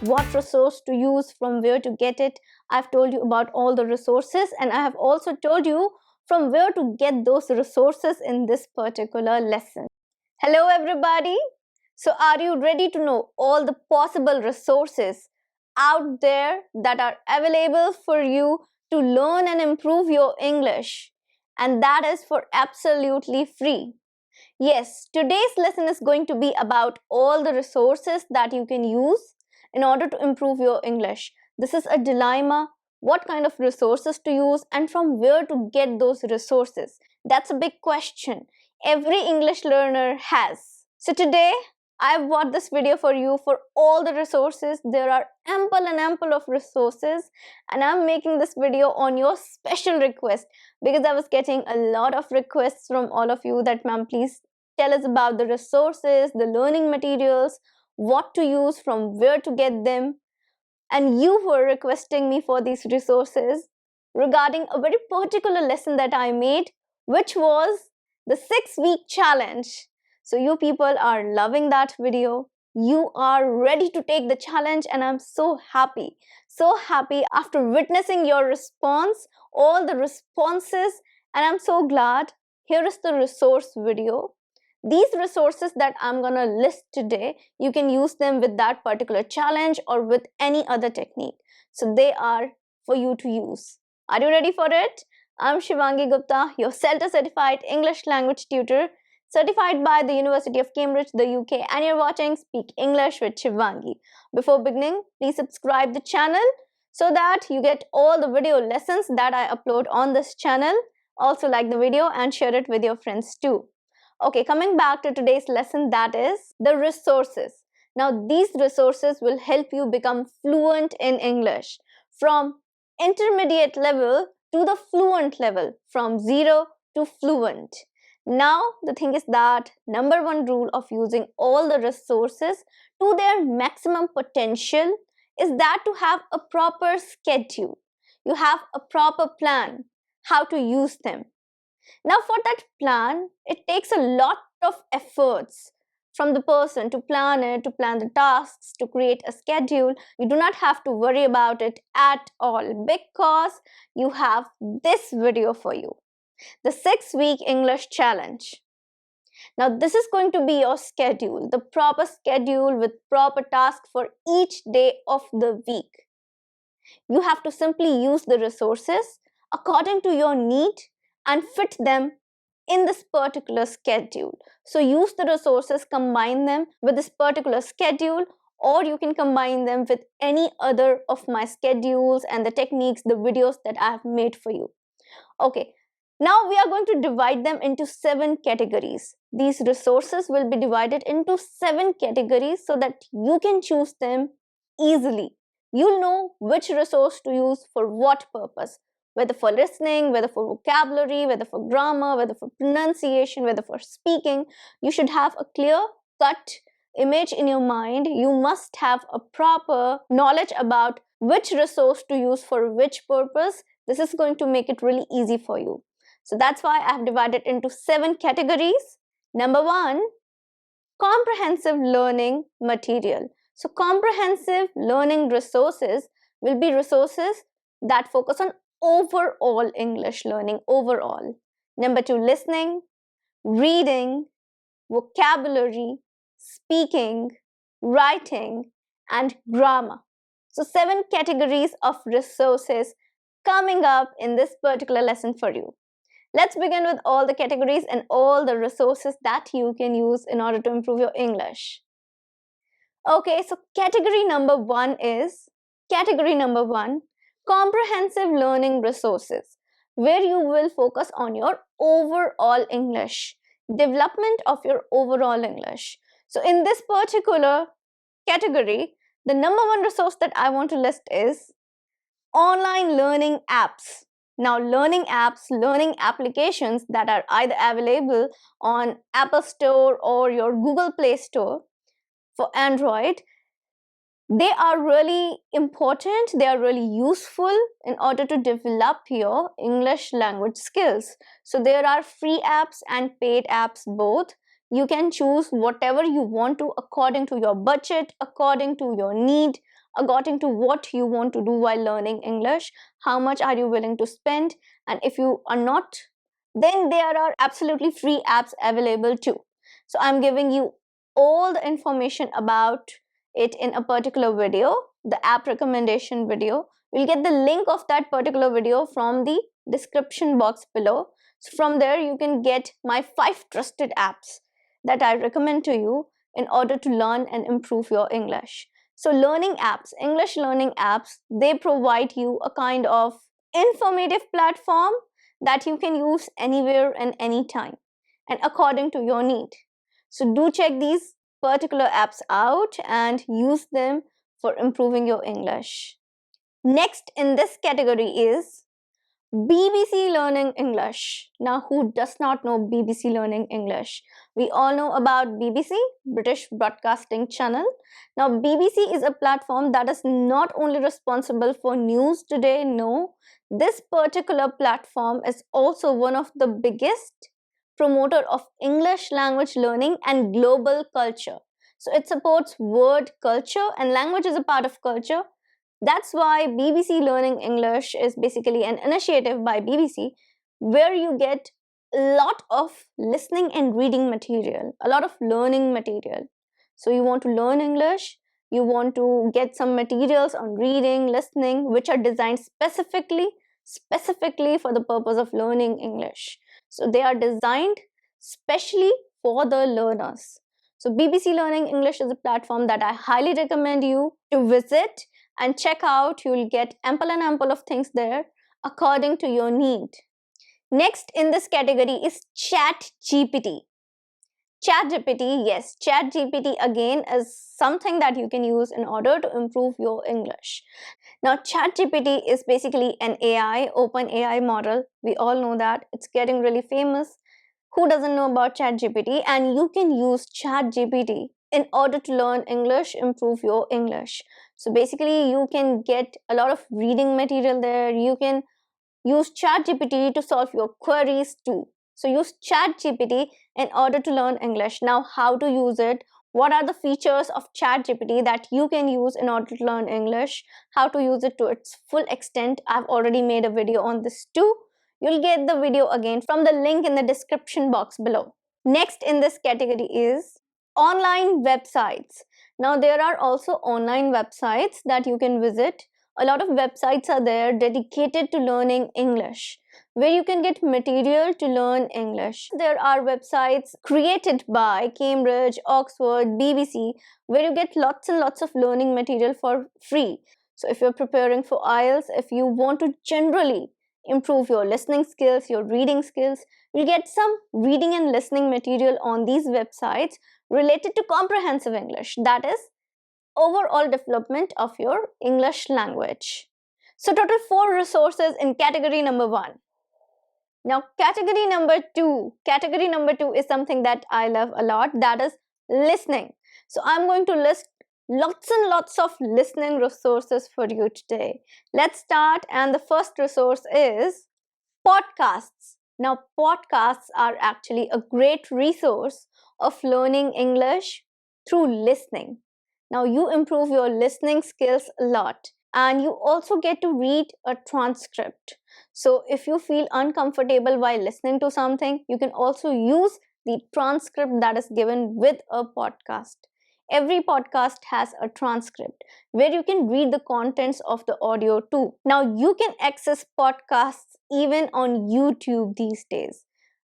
what resource to use, from where to get it. I've told you about all the resources, and I have also told you from where to get those resources in this particular lesson. Hello everybody. So are you ready to know all the possible resources out there that are available for you to learn and improve your English? And that is for absolutely free. Yes, today's lesson is going to be about all the resources that you can use in order to improve your English. This is a dilemma. What kind of resources to use and from where to get those resources? That's a big question every English learner has. So today, I've brought this video for you for all the resources. There are ample of resources, and I'm making this video on your special request because I was getting a lot of requests from all of you that, ma'am, please tell us about the resources, the learning materials, what to use, from where to get them. And you were requesting me for these resources regarding a very particular lesson that I made, which was the 6-week challenge. So you people are loving that video. You are ready to take the challenge, and I'm so happy after witnessing your response, all the responses, and I'm so glad. Here is the resource video. These resources that I'm gonna list today, you can use them with that particular challenge or with any other technique. So they are for you to use. Are you ready for it? I'm Shivangi Gupta, your CELTA certified English language tutor, certified by the University of Cambridge, the UK, and you're watching Speak English with Shivangi. Before beginning, please subscribe the channel so that you get all the video lessons that I upload on this channel. Also like the video and share it with your friends too. Okay, coming back to today's lesson, that is the resources. Now, these resources will help you become fluent in English from intermediate level to the fluent level, from zero to fluent. Now, the thing is that number one rule of using all the resources to their maximum potential is that to have a proper schedule. You have a proper plan how to use them. Now, for that plan, it takes a lot of efforts from the person to plan it, to plan the tasks, to create a schedule. You do not have to worry about it at all because you have this video for you, the 6-week English challenge. Now, this is going to be your schedule, the proper schedule with proper tasks for each day of the week. You have to simply use the resources according to your need and fit them in this particular schedule. So use the resources, combine them with this particular schedule, or you can combine them with any other of my schedules and the techniques, the videos that I have made for you. Okay, now we are going to divide them into 7 categories. These resources will be divided into 7 categories so that you can choose them easily. You'll know which resource to use for what purpose. Whether for listening, whether for vocabulary, whether for grammar, whether for pronunciation, whether for speaking, you should have a clear-cut image in your mind. You must have a proper knowledge about which resource to use for which purpose. This is going to make it really easy for you. So that's why I have divided into 7 categories. Number 1, comprehensive learning material. So comprehensive learning resources will be resources that focus on overall English learning overall. Number 2, listening, reading, vocabulary, speaking, writing, and grammar. So 7 categories of resources coming up in this particular lesson for you. Let's begin with all the categories and all the resources that you can use in order to improve your English. Okay, so category number 1 is comprehensive learning resources, where you will focus on your overall English, development of your overall English. So in this particular category, the number 1 resource that I want to list is online learning apps. Now, learning apps, learning applications that are either available on Apple Store or your Google Play Store for Android, they are really important, they are really useful in order to develop your English language skills. So there are free apps and paid apps both. You can choose whatever you want to according to your budget, according to your need, according to what you want to do while learning English, how much are you willing to spend, and if you are not, then there are absolutely free apps available too. So I'm giving you all the information about it in a particular video, the app recommendation video. You'll get the link of that particular video from the description box below. So from there you can get my 5 trusted apps that I recommend to you in order to learn and improve your English. So learning apps, English learning apps, they provide you a kind of informative platform that you can use anywhere and anytime and according to your need. So do check these particular apps out and use them for improving your English. Next in this category is BBC Learning English. Now, who does not know BBC Learning English? We all know about BBC, British Broadcasting Channel. Now, BBC is a platform that is not only responsible for news today, no. This particular platform is also one of the biggest promoter of English language learning and global culture. So it supports word culture, and language is a part of culture. That's why BBC Learning English is basically an initiative by BBC where you get a lot of listening and reading material, a lot of learning material. So you want to learn English, you want to get some materials on reading, listening, which are designed specifically for the purpose of learning English. So they are designed specially for the learners. So BBC Learning English is a platform that I highly recommend you to visit and check out. You will get ample and ample of things there according to your need. Next in this category is ChatGPT. ChatGPT, yes, ChatGPT again is something that you can use in order to improve your English. Now, ChatGPT is basically an AI, open AI model. We all know that. It's getting really famous. Who doesn't know about ChatGPT? And you can use ChatGPT in order to learn English, improve your English. So basically, you can get a lot of reading material there. You can use ChatGPT to solve your queries too. So use ChatGPT in order to learn English. Now, how to use it? What are the features of ChatGPT that you can use in order to learn English? How to use it to its full extent? I've already made a video on this too. You'll get the video again from the link in the description box below. Next in this category is online websites. Now, there are also online websites that you can visit. A lot of websites are there dedicated to learning English, where you can get material to learn English. There are websites created by Cambridge, Oxford, BBC, where you get lots and lots of learning material for free. So if you're preparing for IELTS, if you want to generally improve your listening skills, your reading skills, you'll get some reading and listening material on these websites related to comprehensive English. That is overall development of your English language. So total 4 resources in category number 1. Now category number 2 is something that I love a lot, that is listening. So I'm going to list lots and lots of listening resources for you today. Let's start, and the first resource is podcasts. Now podcasts are actually a great resource of learning English through listening. Now you improve your listening skills a lot, and you also get to read a transcript. So if you feel uncomfortable while listening to something, you can also use the transcript that is given with a podcast. Every podcast has a transcript where you can read the contents of the audio too. Now you can access podcasts even on YouTube these days.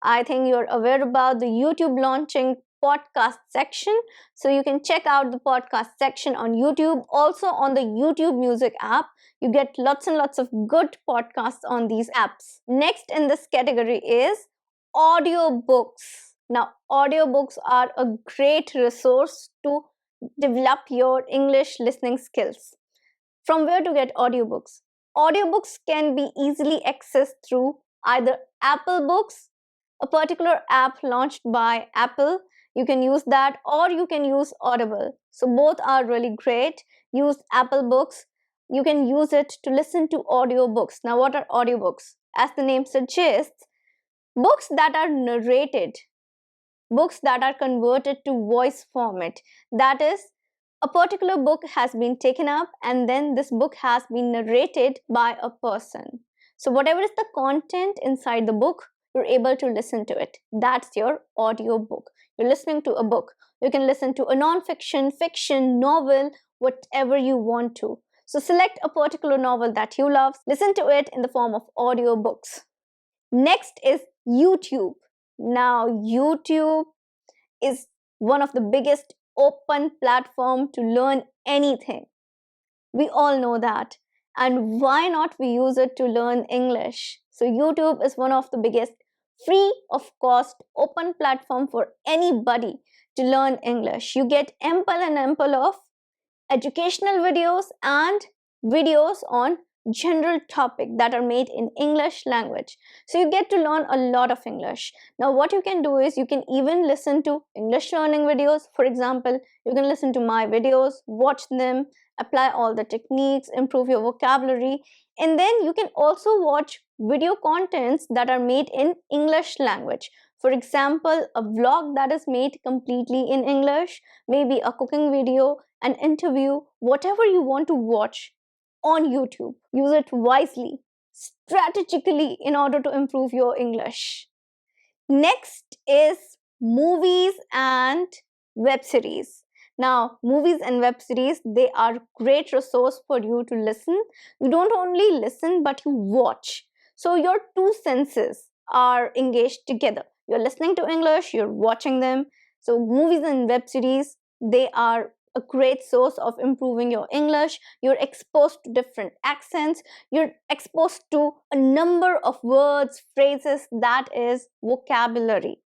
I think you're aware about the YouTube launching podcast section. So you can check out the podcast section on YouTube. Also on the YouTube Music app, you get lots and lots of good podcasts on these apps. Next in this category is audiobooks. Now, audiobooks are a great resource to develop your English listening skills. From where to get audiobooks? Audiobooks can be easily accessed through either Apple Books, a particular app launched by Apple. You can use that, or you can use Audible. So both are really great. Use Apple Books. You can use it to listen to audiobooks. Now, what are audiobooks? As the name suggests, books that are narrated, books that are converted to voice format. That is, A particular book has been taken up and then this book has been narrated by a person. So whatever is the content inside the book, you're able to listen to it. That's your audio book. You're listening to a book. You can listen to a non-fiction, fiction, novel, whatever you want to. So select a particular novel that you love, listen to it in the form of audio books. Next is YouTube. Now YouTube is one of the biggest open platform to learn anything. We all know that. And why not we use it to learn English? So YouTube is one of the biggest free of cost open platform for anybody to learn English. You get ample and ample of educational videos and videos on general topic that are made in English language. So you get to learn a lot of English. Now what you can do is you can even listen to English learning videos. For example, you can listen to my videos, watch them, apply all the techniques, improve your vocabulary, and then you can also watch video contents that are made in English language. For example, a vlog that is made completely in English, maybe a cooking video, an interview, whatever you want to watch on YouTube. Use it wisely, strategically in order to improve your English. Next is movies and web series. Now, movies and web series, they are great resource for you to listen. You don't only listen, but you watch. So your two senses are engaged together. You're listening to English, you're watching them. So movies and web series, they are a great source of improving your English. You're exposed to different accents. You're exposed to a number of words, phrases, that is vocabulary.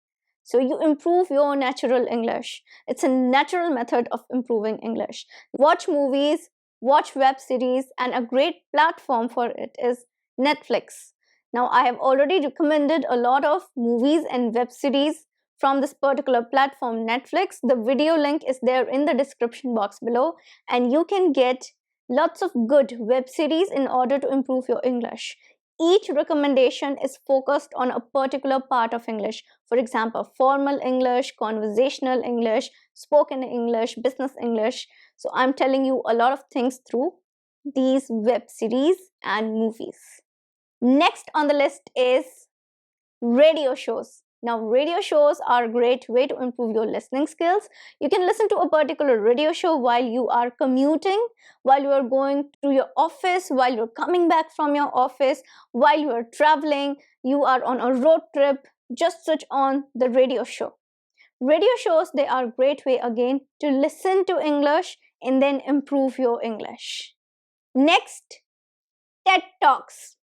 So you improve your natural English. It's a natural method of improving English. Watch movies, watch web series, and a great platform for it is Netflix. Now, I have already recommended a lot of movies and web series from this particular platform, Netflix. The video link is there in the description box below, and you can get lots of good web series in order to improve your English. Each recommendation is focused on a particular part of English. For example, formal English, conversational English, spoken English, business English. So I'm telling you a lot of things through these web series and movies. Next on the list is radio shows. Now, radio shows are a great way to improve your listening skills. You can listen to a particular radio show while you are commuting, while you are going to your office, while you're coming back from your office, while you are traveling, you are on a road trip. Just switch on the radio show. Radio shows, they are a great way again to listen to English and then improve your English. Next, TED Talks.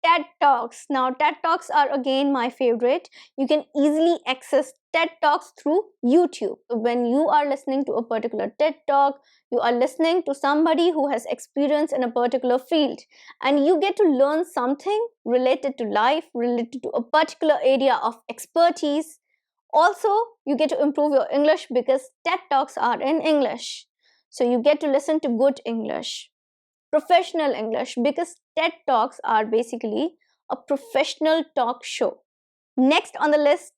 TED Talks. Now, TED Talks are again my favorite. You can easily access TED Talks through YouTube. When you are listening to a particular TED Talk, you are listening to somebody who has experience in a particular field, and you get to learn something related to life, related to a particular area of expertise. Also, you get to improve your English because TED Talks are in English. So you get to listen to good English, professional English, because TED Talks are basically a professional talk show. Next on the list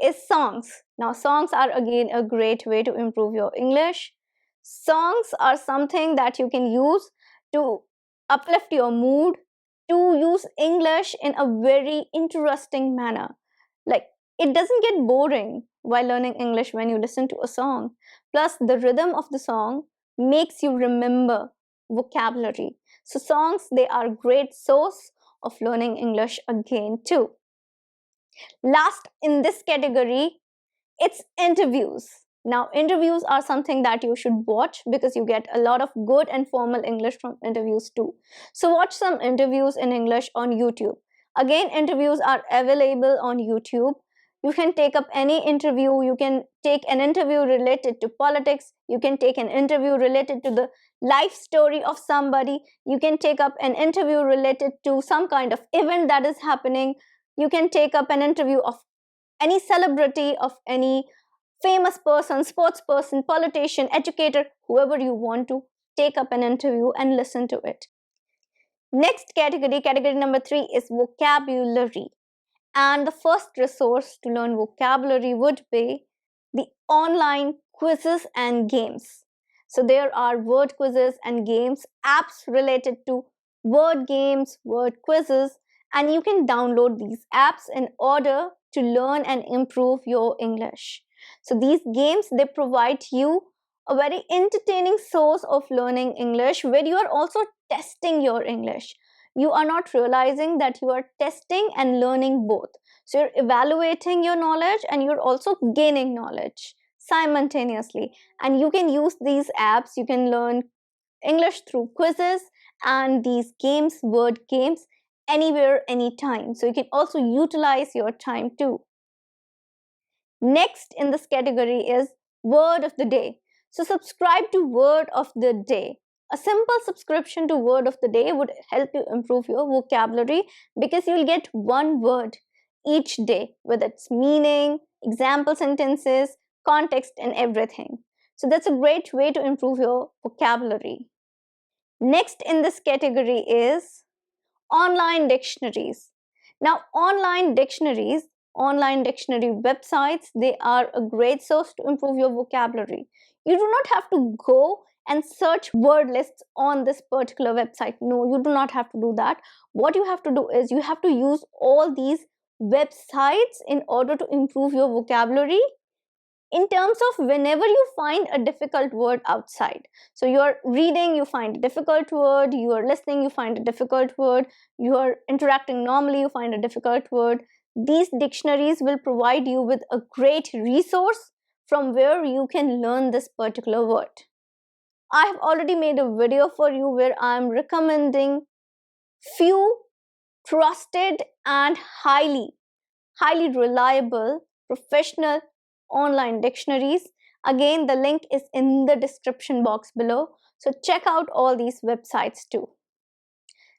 is songs. Now, songs are again a great way to improve your English. Songs are something that you can use to uplift your mood, to use English in a very interesting manner. Like, it doesn't get boring while learning English when you listen to a song. Plus, the rhythm of the song makes you remember vocabulary. So songs, they are a great source of learning English again too. Last in this category, it's interviews. Now, interviews are something that you should watch because you get a lot of good and formal English from interviews too. So watch some interviews in English on YouTube. Again, interviews are available on YouTube. You can take up any interview. You can take an interview related to politics. You can take an interview related to the life story of somebody. You can take up an interview related to some kind of event that is happening. You can take up an interview of any celebrity, of any famous person, sports person, politician, educator, whoever you want to take up an interview and listen to it. Next category, category number 3 is vocabulary. And the first resource to learn vocabulary would be the online quizzes and games. So there are word quizzes and games, apps related to word games, word quizzes, and you can download these apps in order to learn and improve your English. So these games, they provide you a very entertaining source of learning English where you are also testing your English. You are not realizing that you are testing and learning both. So you're evaluating your knowledge and you're also gaining knowledge simultaneously. And you can use these apps, you can learn English through quizzes and these games, word games, anywhere, anytime. So you can also utilize your time too. Next in this category is word of the day. So subscribe to word of the day. A simple subscription to word of the day would help you improve your vocabulary because you'll get one word each day with its meaning, example sentences, context, and everything. So that's a great way to improve your vocabulary. Next in this category is online dictionaries. Now, online dictionary websites, they are a great source to improve your vocabulary. You do not have to go and search word lists on this particular website. No, you do not have to do that. What you have to do is you have to use all these websites in order to improve your vocabulary in terms of whenever you find a difficult word outside. So you're reading, you find a difficult word, you are listening, you find a difficult word, you are interacting normally, you find a difficult word. These dictionaries will provide you with a great resource from where you can learn this particular word. I have already made a video for you where I am recommending few trusted and highly reliable professional online dictionaries. Again, the link is in the description box below. So check out all these websites too.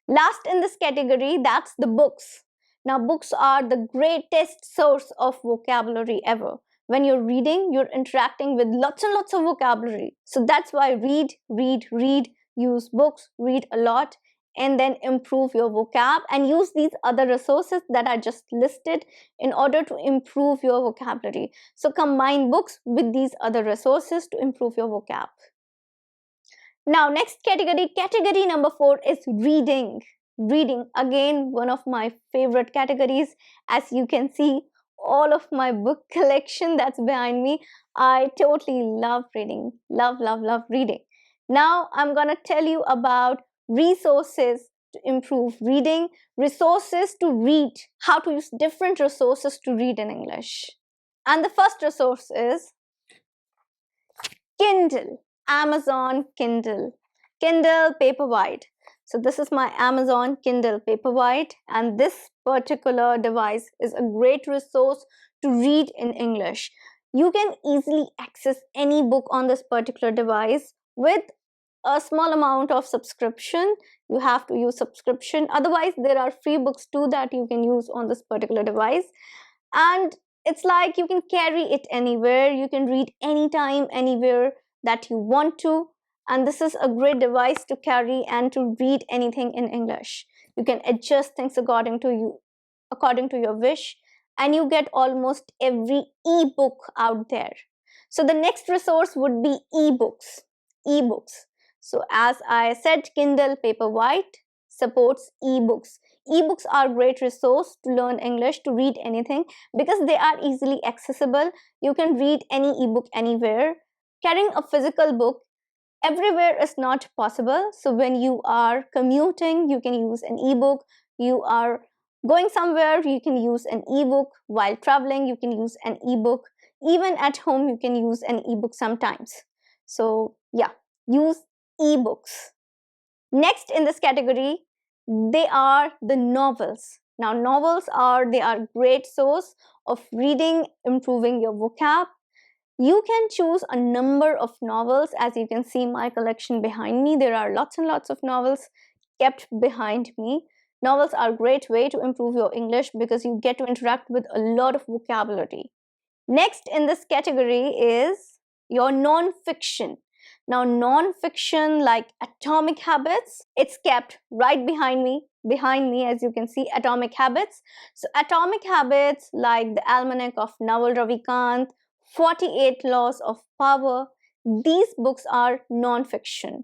Last in this category, that's the books. Now, books are the greatest source of vocabulary ever. When you're reading, you're interacting with lots and lots of vocabulary. So that's why read, use books, read a lot, and then improve your vocab and use these other resources that I just listed in order to improve your vocabulary. So combine books with these other resources to improve your vocab. Now, next category number 4 is reading. Reading, again, one of my favorite categories. As you can see, all of my book collection that's behind me, I totally love reading. Love reading. Now, I'm gonna tell you about resources to improve reading, resources to read, how to use different resources to read in English. And the first resource is Kindle. Amazon Kindle Paperwhite. So this is my Amazon Kindle Paperwhite, and this particular device is a great resource to read in English. You can easily access any book on this particular device with a small amount of subscription. You have to use subscription. Otherwise, there are free books too that you can use on this particular device. And it's like you can carry it anywhere. You can read anytime, anywhere that you want to. And this is a great device to carry and to read anything in English. You can adjust things according to your wish, and you get almost every ebook out there. So the next resource would be ebooks. So as I said, Kindle Paperwhite supports ebooks. Ebooks are a great resource to learn English, to read anything, because they are easily accessible. You can read any ebook anywhere. Carrying a physical book everywhere is not possible. So when you are commuting, you can use an ebook. You are going somewhere, you can use an ebook. While traveling, you can use an ebook. Even at home, you can use an ebook sometimes. So yeah, use ebooks. Next in this category, they are the novels. Now, novels are great source of reading, improving your vocab. You can choose a number of novels. As you can see my collection behind me, there are lots and lots of novels kept behind me. Novels are a great way to improve your English because you get to interact with a lot of vocabulary. Next in this category is your non-fiction. Now, non-fiction like Atomic Habits, it's kept right behind me, as you can see, Atomic Habits. So Atomic Habits like the Almanac of Naval Ravikant, 48 Laws of Power, these books are non-fiction,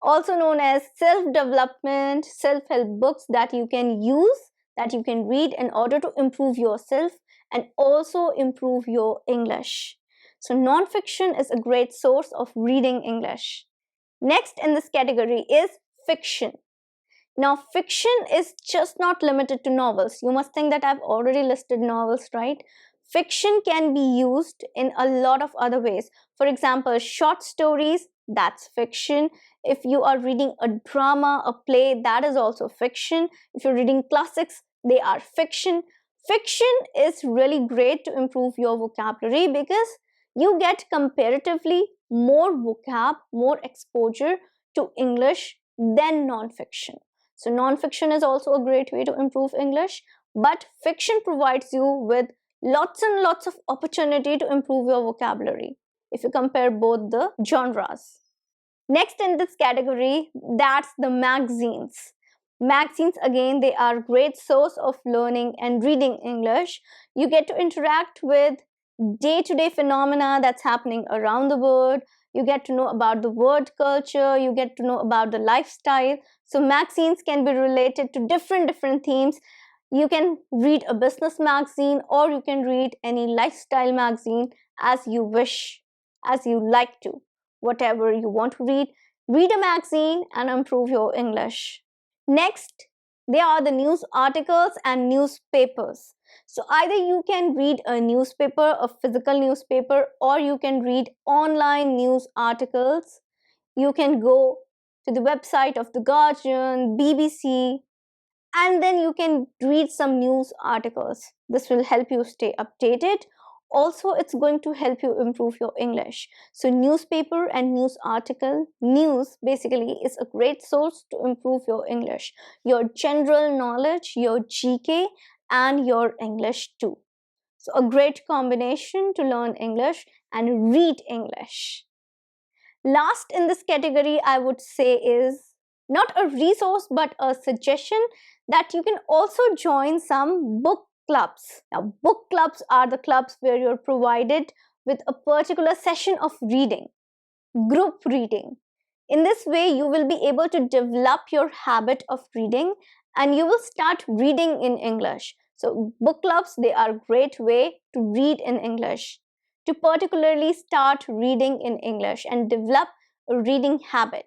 also known as self-development, self-help books that you can use, that you can read in order to improve yourself and also improve your English. So non-fiction is a great source of reading English. Next in this category is fiction. Now, fiction is just not limited to novels. You must think that I've already listed novels, right? Fiction can be used in a lot of other ways. For example, short stories, that's fiction. If you are reading a drama, a play, that is also fiction. If you're reading classics, they are fiction. Fiction is really great to improve your vocabulary because you get comparatively more vocab, more exposure to English than non-fiction. So non-fiction is also a great way to improve English, but fiction provides you with lots and lots of opportunity to improve your vocabulary if you compare both the genres. Next in this category, that's the magazines. Magazines, again, they are great source of learning and reading English. You get to interact with day-to-day phenomena that's happening around the world. You get to know about the word culture, you get to know about the lifestyle. So magazines can be related to different themes. You can read a business magazine or you can read any lifestyle magazine as you wish, as you like to. Whatever you want to read a magazine and improve your English. Next, there are the news articles and newspapers. So either you can read a newspaper, a physical newspaper, or you can read online news articles. You can go to the website of The Guardian, BBC, and then you can read some news articles. This will help you stay updated. Also, it's going to help you improve your English. So newspaper and news article, news basically is a great source to improve your English, your general knowledge, your GK, and your English too. So a great combination to learn English and read English. Last in this category, I would say, is not a resource but a suggestion that you can also join some book clubs. Now, book clubs are the clubs where you're provided with a particular session of reading, group reading. In this way, you will be able to develop your habit of reading and you will start reading in English. So, book clubs, they are a great way to read in English, to particularly start reading in English and develop a reading habit.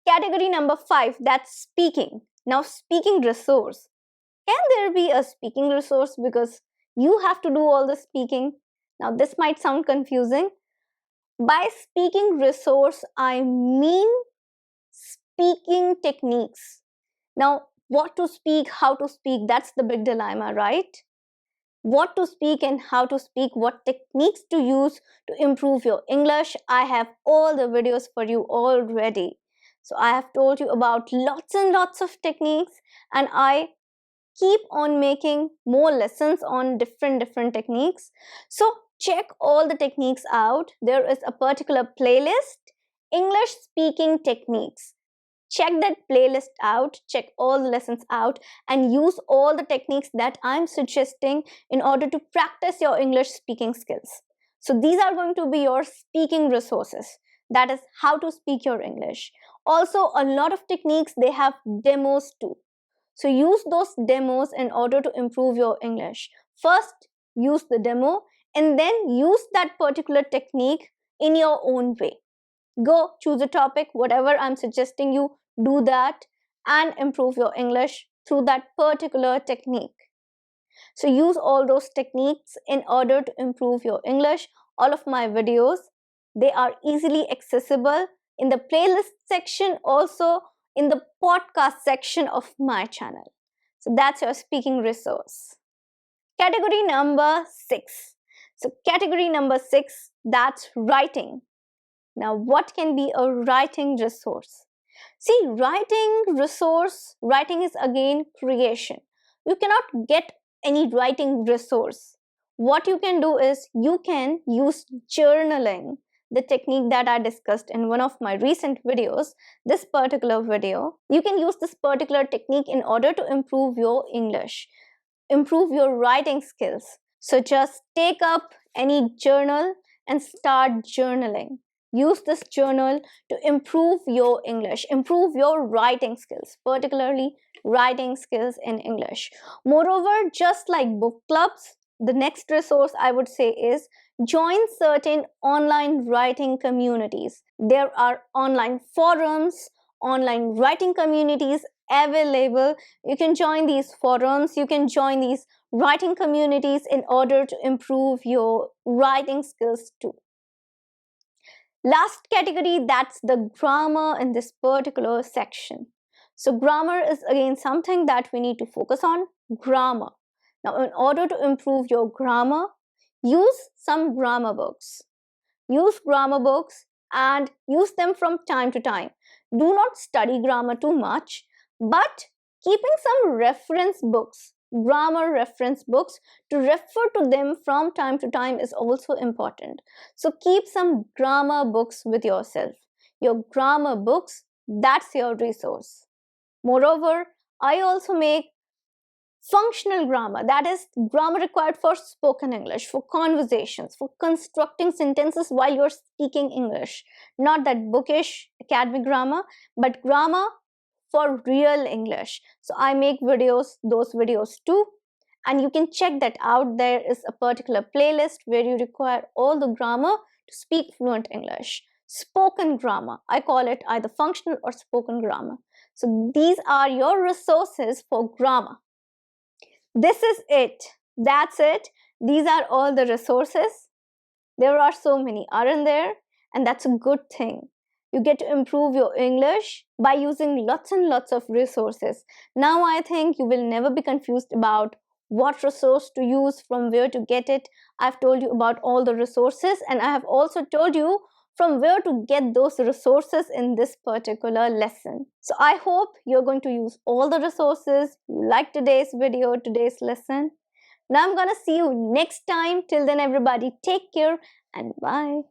Category number 5, that's speaking. Now, speaking resource. Can there be a speaking resource because you have to do all the speaking? Now, this might sound confusing. By speaking resource, I mean speaking techniques. Now, what to speak, how to speak, that's the big dilemma, right? What to speak and how to speak, what techniques to use to improve your English. I have all the videos for you already. So I have told you about lots and lots of techniques, and I keep on making more lessons on different techniques. So check all the techniques out. There is a particular playlist, English speaking techniques. Check that playlist out, check all the lessons out, and use all the techniques that I'm suggesting in order to practice your English speaking skills. So these are going to be your speaking resources. That is how to speak your English. Also, a lot of techniques, they have demos too. So use those demos in order to improve your English. First, use the demo and then use that particular technique in your own way. Go choose a topic, whatever I'm suggesting you, do that and improve your English through that particular technique. So use all those techniques in order to improve your English. All of my videos, they are easily accessible in the playlist section, also in the podcast section of my channel. So that's your speaking resource. Category number 6. So category number 6, that's writing. Now, what can be a writing resource? See, writing resource, writing is again creation. You cannot get any writing resource. What you can do is you can use journaling, the technique that I discussed in one of my recent videos, this particular video. You can use this particular technique in order to improve your English, improve your writing skills. So just take up any journal and start journaling. Use this journal to improve your English, improve your writing skills, particularly writing skills in English. Moreover, just like book clubs, the next resource I would say is join certain online writing communities. There are online forums, online writing communities available. You can join these forums, you can join these writing communities in order to improve your writing skills too. Last category, that's the grammar in this particular section. So grammar is again something that we need to focus on. Grammar. Now, in order to improve your grammar, use some grammar books. Use grammar books and use them from time to time. Do not study grammar too much, but keeping some reference books, grammar reference books, to refer to them from time to time is also important. So keep some grammar books with yourself. Your grammar books, that's your resource. Moreover, I also make functional grammar, that is grammar required for spoken English, for conversations, for constructing sentences while you're speaking English. Not that bookish academic grammar, but grammar for real English. So I make videos, those videos too, and you can check that out. There is a particular playlist where you require all the grammar to speak fluent English. Spoken grammar, I call it either functional or spoken grammar. So these are your resources for grammar. This is it. That's it. These are all the resources. There are so many, aren't there? And that's a good thing. You get to improve your English by using lots and lots of resources. Now I think you will never be confused about what resource to use, from where to get it. I've told you about all the resources, and I have also told you from where to get those resources in this particular lesson. So I hope you're going to use all the resources. You like today's video, today's lesson. Now I'm gonna see you next time. Till then, everybody, take care and bye.